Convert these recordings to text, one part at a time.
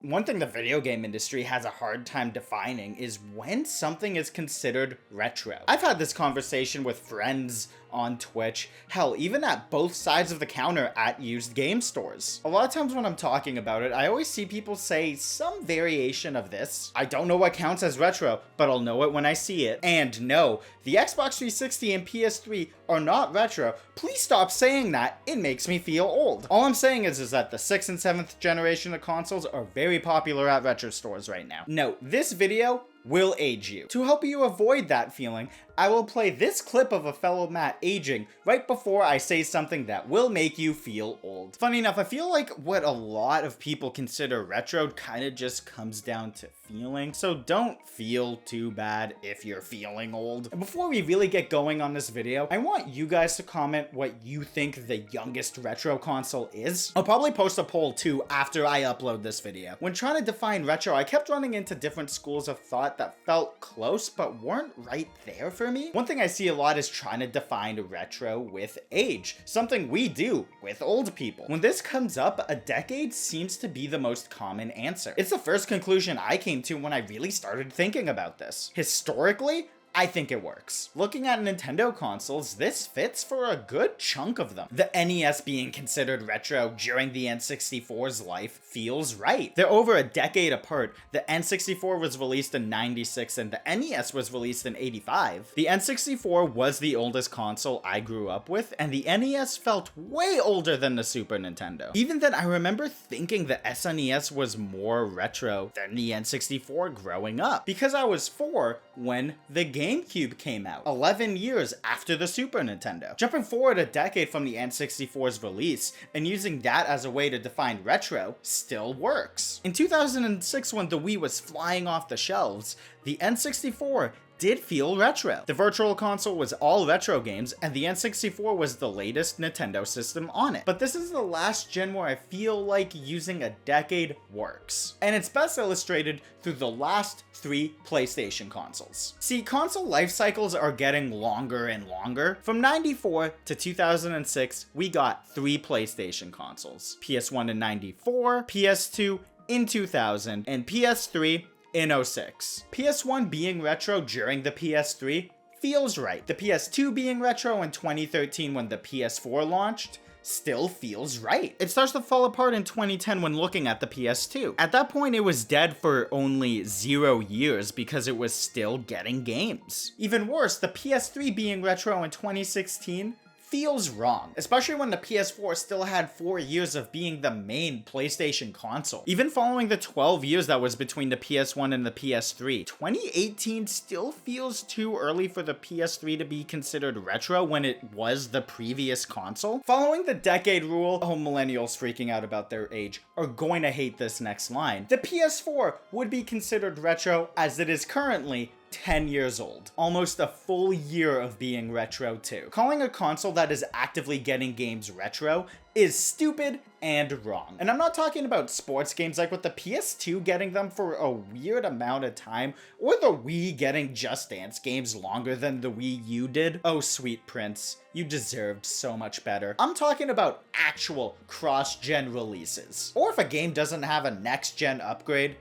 One thing the video game industry has a hard time defining is when something is considered retro. I've had this conversation with friends on Twitch, hell, even at both sides of the counter at used game stores. A lot of times when I'm talking about it, I always see people say some variation of this. I don't know what counts as retro, but I'll know it when I see it. And no, the Xbox 360 and PS3 are not retro. Please stop saying that, it makes me feel old. All I'm saying is that the 6th and 7th generation of consoles are very popular at retro stores right now. Note, this video will age you. To help you avoid that feeling, I will play this clip of a fellow Matt aging right before I say something that will make you feel old. Funny enough, I feel like what a lot of people consider retro kind of just comes down to feeling, so don't feel too bad if you're feeling old. And before we really get going on this video, I want you guys to comment what you think the youngest retro console is. I'll probably post a poll too after I upload this video. When trying to define retro, I kept running into different schools of thought that felt close but weren't right there for me. One thing I see a lot is trying to define retro with age, something we do with old people. When this comes up, a decade seems to be the most common answer. It's the first conclusion I came to when I really started thinking about this. Historically, I think it works. Looking at Nintendo consoles, this fits for a good chunk of them. The NES being considered retro during the N64's life feels right. They're over a decade apart. The N64 was released in '96 and the NES was released in '85. The N64 was the oldest console I grew up with, and the NES felt way older than the Super Nintendo. Even then, I remember thinking the SNES was more retro than the N64 growing up, because I was 4 when the GameCube came out, 11 years after the Super Nintendo. Jumping forward a decade from the N64's release, and using that as a way to define retro, still works. In 2006, when the Wii was flying off the shelves, the N64 did feel retro. The Virtual Console was all retro games, and the N64 was the latest Nintendo system on it. But this is the last gen where I feel like using a decade works. And it's best illustrated through the last 3 PlayStation consoles. See, console life cycles are getting longer and longer. From '94 to 2006, we got 3 PlayStation consoles. PS1 in '94, PS2 in 2000, and PS3 in '06. PS1 being retro during the PS3 feels right. The PS2 being retro in 2013 when the PS4 launched still feels right. It starts to fall apart in 2010 when looking at the PS2. At that point, it was dead for only 0 years because it was still getting games. Even worse, the PS3 being retro in 2016 feels wrong, especially when the PS4 still had 4 years of being the main PlayStation console. Even following the 12 years that was between the PS1 and the PS3, 2018 still feels too early for the PS3 to be considered retro when it was the previous console. Following the decade rule, millennials freaking out about their age are going to hate this next line. The PS4 would be considered retro as it is currently 10 years old. Almost a full year of being retro too. Calling a console that is actively getting games retro is stupid and wrong. And I'm not talking about sports games like with the PS2 getting them for a weird amount of time, or the Wii getting Just Dance games longer than the Wii U did. Oh, sweet prince, you deserved so much better. I'm talking about actual cross-gen releases. Or if a game doesn't have a next-gen upgrade,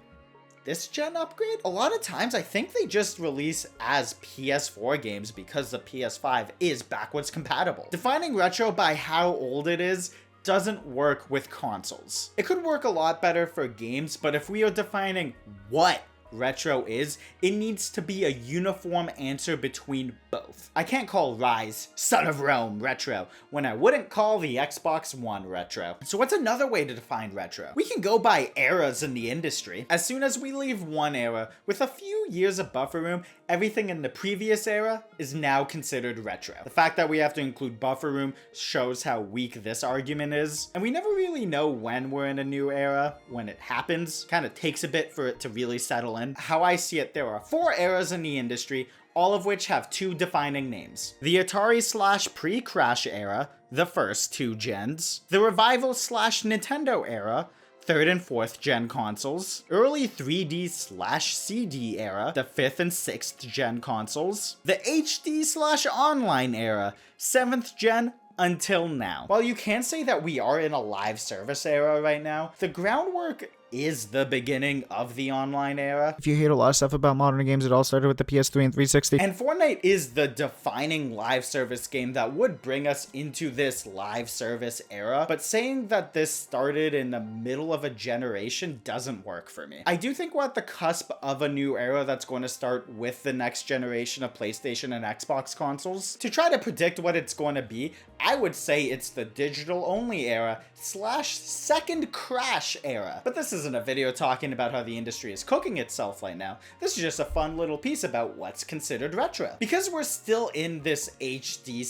this gen upgrade? A lot of times I think they just release as PS4 games because the PS5 is backwards compatible. Defining retro by how old it is doesn't work with consoles. It could work a lot better for games, but if we are defining what retro is, it needs to be a uniform answer between both. I can't call Rise, Son of Rome, retro, when I wouldn't call the Xbox One retro. So what's another way to define retro? We can go by eras in the industry. As soon as we leave one era with a few years of buffer room, everything in the previous era is now considered retro. The fact that we have to include buffer room shows how weak this argument is, and we never really know when we're in a new era. When it happens, kind of takes a bit for it to really settle in. How I see it, there are 4 eras in the industry, all of which have 2 defining names. The Atari / pre-Crash era, the first 2 gens. The Revival / Nintendo era, 3rd and 4th gen consoles. Early 3D / CD era, the 5th and 6th gen consoles. The HD / online era, 7th gen until now. While you can say that we are in a live service era right now, the groundwork is the beginning of the online era. If you hate a lot of stuff about modern games, it all started with the PS3 and 360. And Fortnite is the defining live service game that would bring us into this live service era, but saying that this started in the middle of a generation doesn't work for me. I do think we're at the cusp of a new era that's going to start with the next generation of PlayStation and Xbox consoles. To try to predict what it's going to be, I would say it's the digital only era / second crash era. But this isn't a video talking about how the industry is cooking itself right now. This is just a fun little piece about what's considered retro. Because we're still in this HD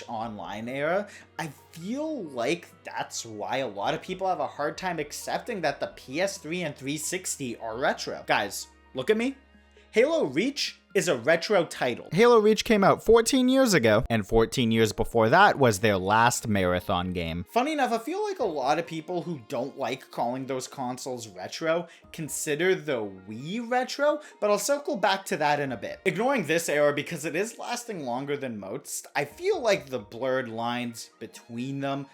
/ online era, I feel like that's why a lot of people have a hard time accepting that the PS3 and 360 are retro. Guys, look at me. Halo Reach is a retro title. Halo Reach came out 14 years ago. And 14 years before that was their last marathon game. Funny enough, I feel like a lot of people who don't like calling those consoles retro consider the Wii retro, but I'll circle back to that in a bit. Ignoring this era because it is lasting longer than most, I feel like the blurred lines between them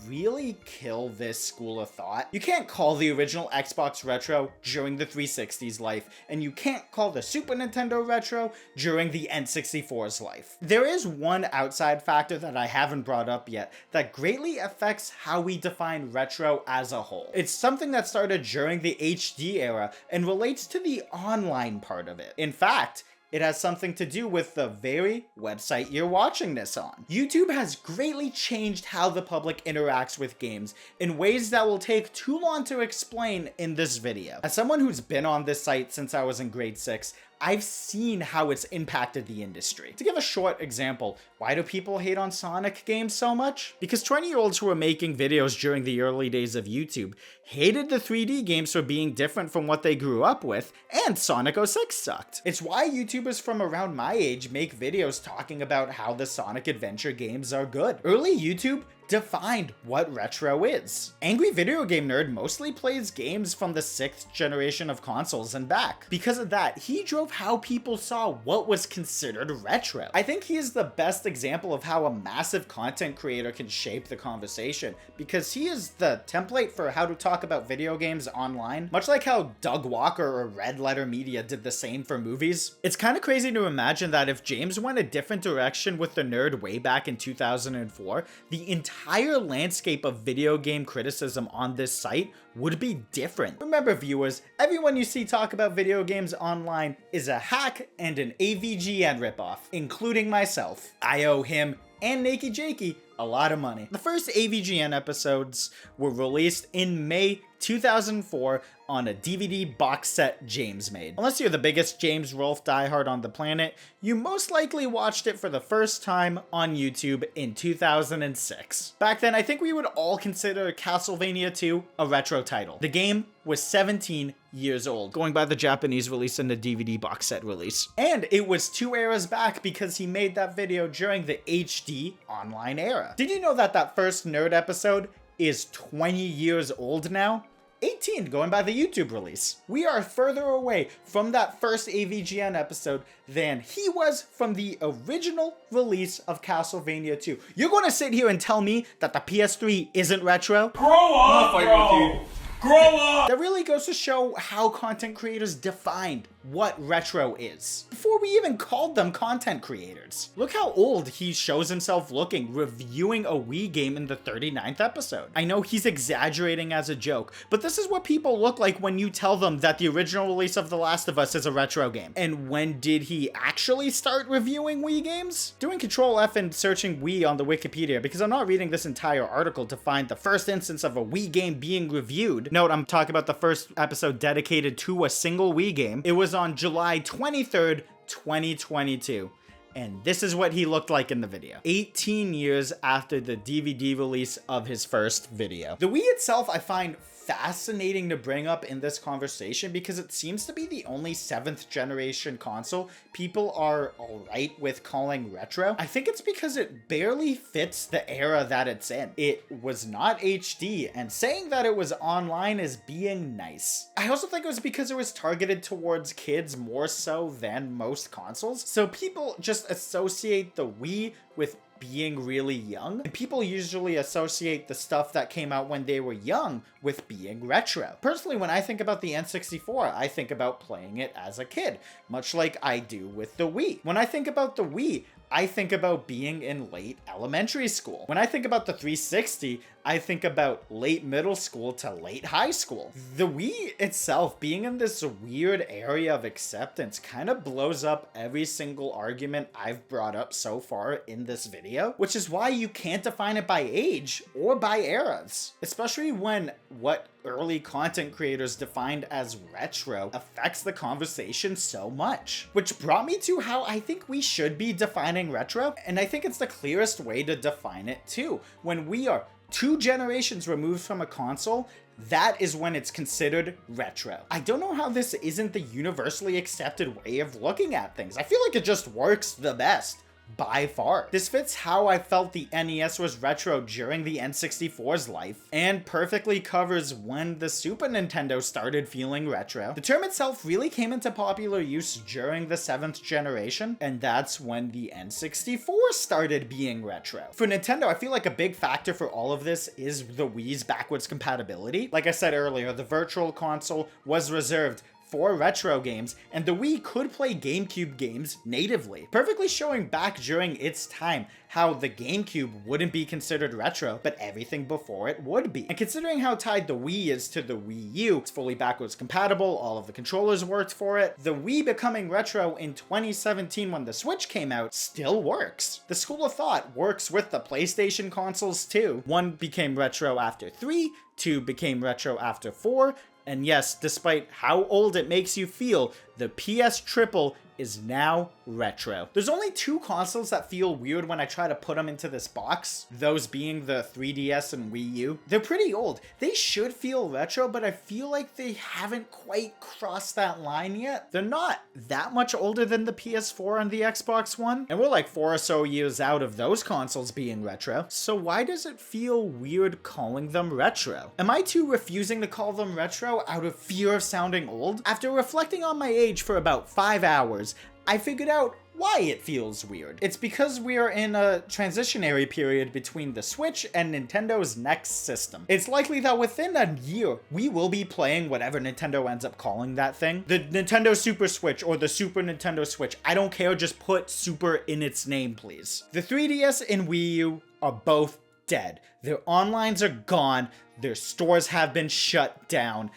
really kill this school of thought. You can't call the original Xbox retro during the 360's life, and you can't call the Super Nintendo retro during the N64's life. There is one outside factor that I haven't brought up yet that greatly affects how we define retro as a whole. It's something that started during the HD era and relates to the online part of it. In fact, it has something to do with the very website you're watching this on. YouTube has greatly changed how the public interacts with games in ways that will take too long to explain in this video. As someone who's been on this site since I was in grade 6, I've seen how it's impacted the industry. To give a short example, why do people hate on Sonic games so much? Because 20-year-olds who were making videos during the early days of YouTube hated the 3D games for being different from what they grew up with, and Sonic 06 sucked. It's why YouTubers from around my age make videos talking about how the Sonic Adventure games are good. Early YouTube defined what retro is. Angry Video Game Nerd mostly plays games from the 6th generation of consoles and back. Because of that, he drove how people saw what was considered retro. I think he is the best example of how a massive content creator can shape the conversation, because he is the template for how to talk about video games online, much like how Doug Walker or Red Letter Media did the same for movies. It's kind of crazy to imagine that if James went a different direction with the nerd way back in 2004, the entire landscape of video game criticism on this site would be different. Remember, viewers, everyone you see talk about video games online is a hack and an AVGN ripoff, including myself. I owe him and Nakey Jakey a lot of money. The first AVGN episodes were released in May 2004 on a DVD box set James made. Unless you're the biggest James Rolfe diehard on the planet, you most likely watched it for the first time on YouTube in 2006. Back then, I think we would all consider Castlevania 2 a retro title. The game was 17 years old, going by the Japanese release and the DVD box set release. And it was 2 eras back because he made that video during the HD online era. Did you know that that first nerd episode is 20 years old now? 18, going by the YouTube release. We are further away from that first AVGN episode than he was from the original release of Castlevania 2. You're going to sit here and tell me that the PS3 isn't retro? Grow up, bro! Grow up! That really goes to show how content creators defined what retro is before we even called them content creators. Look how old he shows himself looking reviewing a Wii game in the 39th episode. I know he's exaggerating as a joke, but this is what people look like when you tell them that the original release of The Last of Us is a retro game. And when did he actually start reviewing Wii games? Doing Control F and searching Wii on the Wikipedia, because I'm not reading this entire article to find the first instance of a Wii game being reviewed. Note, I'm talking about the first episode dedicated to a single Wii game. It was on July 23rd, 2022. And this is what he looked like in the video. 18 years after the DVD release of his first video. The Wii itself, I find fascinating to bring up in this conversation because it seems to be the only 7th generation console people are alright with calling retro. I think it's because it barely fits the era that it's in. It was not HD, and saying that it was online is being nice. I also think it was because it was targeted towards kids more so than most consoles, so people just associate the Wii with being really young. And people usually associate the stuff that came out when they were young with being retro. Personally, when I think about the N64, I think about playing it as a kid, much like I do with the Wii. When I think about the Wii, I think about being in late elementary school. When I think about the 360, I think about late middle school to late high school. The Wii itself being in this weird area of acceptance kind of blows up every single argument I've brought up so far in this video, which is why you can't define it by age or by eras, especially when what early content creators defined as retro affects the conversation so much. Which brought me to how I think we should be defining retro, and I think it's the clearest way to define it too. When we are 2 generations removed from a console, that is when it's considered retro. I don't know how this isn't the universally accepted way of looking at things. I feel like it just works the best. By far. This fits how I felt the NES was retro during the N64's life, and perfectly covers when the Super Nintendo started feeling retro. The term itself really came into popular use during the 7th generation, and that's when the N64 started being retro. For Nintendo, I feel like a big factor for all of this is the Wii's backwards compatibility. Like I said earlier, the Virtual Console was reserved for retro games, and the Wii could play GameCube games natively, perfectly showing back during its time how the GameCube wouldn't be considered retro, but everything before it would be. And considering how tied the Wii is to the Wii U, it's fully backwards compatible, all of the controllers worked for it, the Wii becoming retro in 2017 when the Switch came out still works. The school of thought works with the PlayStation consoles too. 1 became retro after 3, 2 became retro after 4, and yes, despite how old it makes you feel, the PS Triple is now retro. There's only 2 consoles that feel weird when I try to put them into this box, those being the 3DS and Wii U. They're pretty old. They should feel retro, but I feel like they haven't quite crossed that line yet. They're not that much older than the PS4 and the Xbox One, and we're like 4 or so years out of those consoles being retro. So why does it feel weird calling them retro? Am I too refusing to call them retro out of fear of sounding old? After reflecting on my age for about 5 hours, I figured out why it feels weird. It's because we are in a transitionary period between the Switch and Nintendo's next system. It's likely that within a year, we will be playing whatever Nintendo ends up calling that thing. The Nintendo Super Switch or the Super Nintendo Switch. I don't care, just put Super in its name, please. The 3DS and Wii U are both dead. Their onlines are gone. Their stores have been shut down.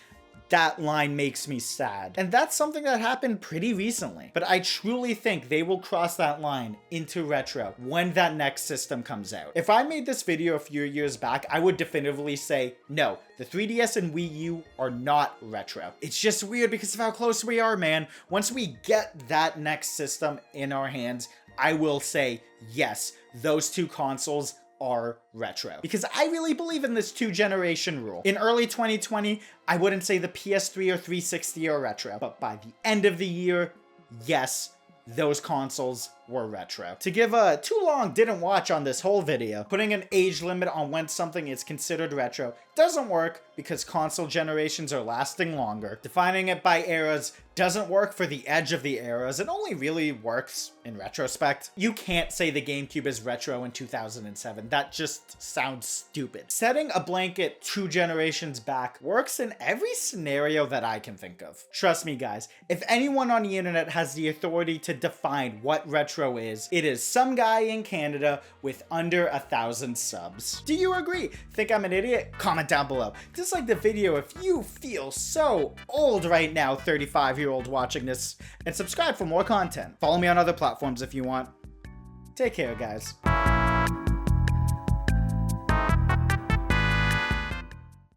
That line makes me sad. And that's something that happened pretty recently. But I truly think they will cross that line into retro when that next system comes out. If I made this video a few years back, I would definitively say, no, the 3DS and Wii U are not retro. It's just weird because of how close we are, man. Once we get that next system in our hands, I will say, yes, those 2 consoles are retro. Because I really believe in this 2-generation rule. In early 2020, I wouldn't say the PS3 or 360 are retro, but by the end of the year, yes, those consoles were retro. To give a too long didn't watch on this whole video, putting an age limit on when something is considered retro doesn't work because console generations are lasting longer. Defining it by eras doesn't work for the edge of the eras. It only really works in retrospect. You can't say the GameCube is retro in 2007. That just sounds stupid. Setting a blanket 2 generations back works in every scenario that I can think of. Trust me, guys, if anyone on the internet has the authority to define what retro is, it is some guy in Canada with under 1,000 subs. Do you agree? Think I'm an idiot? Comment down below. Dislike the video if you feel so old right now, 35-year-old watching this, and subscribe for more content. Follow me on other platforms if you want. Take care, guys.